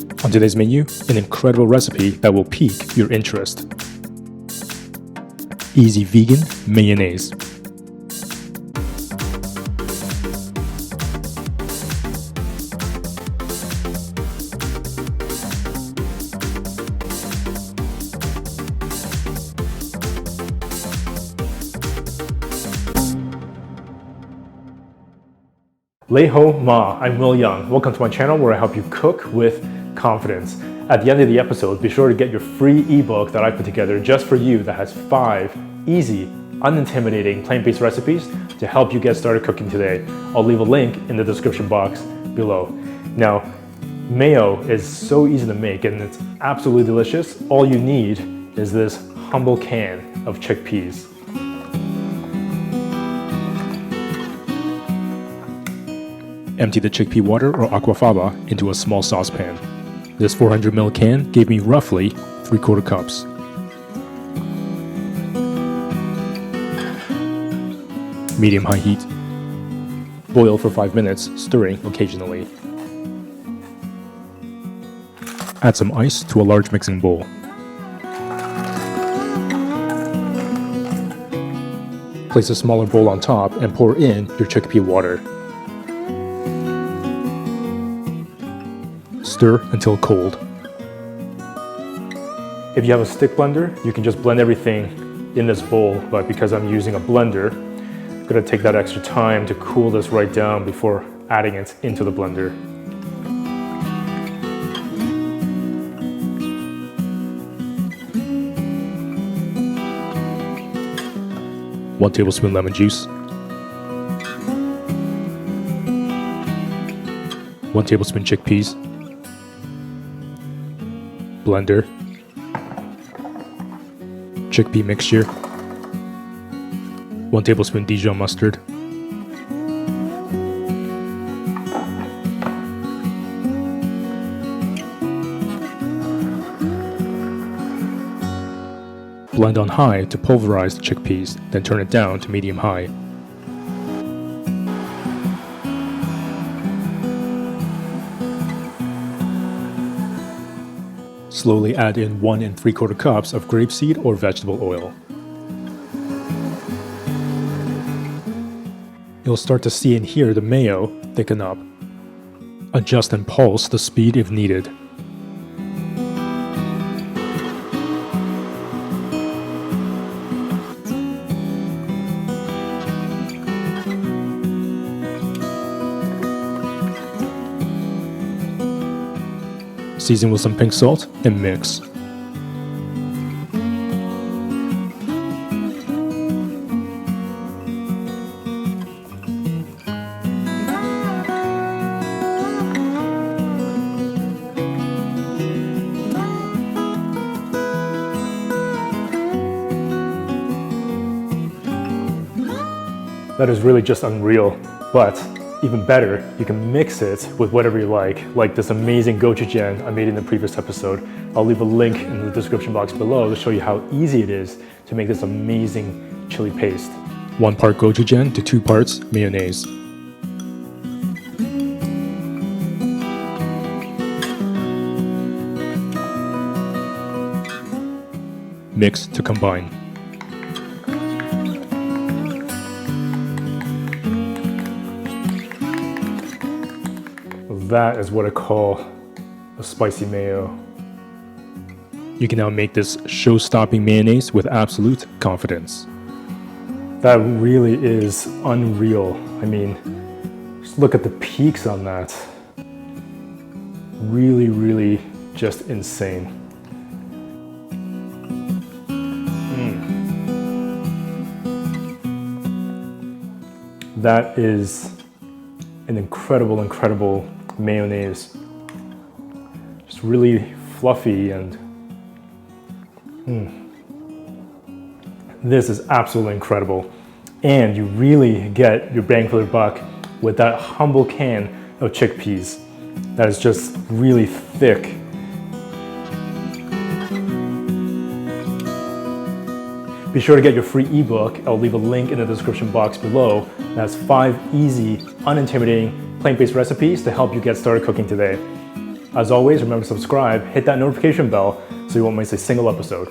On today's menu, an incredible recipe that will pique your interest. Easy vegan mayonnaise. Lei ho ma, I'm Yeung. Welcome to my channel where I help you cook with confidence. At the end of the episode, be sure to get your free ebook that I put together just for you that has 5 easy, unintimidating, plant-based recipes to help you get started cooking today. I'll leave a link in the description box below. Now, mayo is so easy to make and it's absolutely delicious. All you need is this humble can of chickpeas. Empty the chickpea water or aquafaba into a small saucepan. This 400 ml can gave me roughly 3/4 cups. Medium-high heat. Boil for 5 minutes, stirring occasionally. Add some ice to a large mixing bowl. Place a smaller bowl on top and pour in your chickpea water. Stir until cold. If you have a stick blender, you can just blend everything in this bowl, but because I'm using a blender, I'm gonna take that extra time to cool this right down before adding it into the blender. One tablespoon lemon juice. 1 tablespoon chickpeas. Blender, chickpea mixture, 1 tablespoon Dijon mustard, blend on high to pulverize the chickpeas, then turn it down to medium-high. Slowly add in 1 3/4 cups of grapeseed or vegetable oil. You'll start to see and hear the mayo thicken up. Adjust and pulse the speed if needed. Season with some pink salt and mix. That is really just unreal, but even better, you can mix it with whatever you like this amazing gochujang I made in the previous episode. I'll leave a link in the description box below to show you how easy it is to make this amazing chili paste. 1 part gochujang to 2 parts mayonnaise. Mix to combine. That is what I call a spicy mayo. You can now make this show-stopping mayonnaise with absolute confidence. That really is unreal. I mean, just look at the peaks on that. Really just insane. That is an incredible mayonnaise. Just really fluffy and this is absolutely incredible. And you really get your bang for your buck with that humble can of chickpeas that is just really thick. Be sure to get your free ebook. I'll leave a link in the description box below. That's 5 easy, unintimidating, plant-based recipes to help you get started cooking today. As always, remember to subscribe, hit that notification bell so you won't miss a single episode.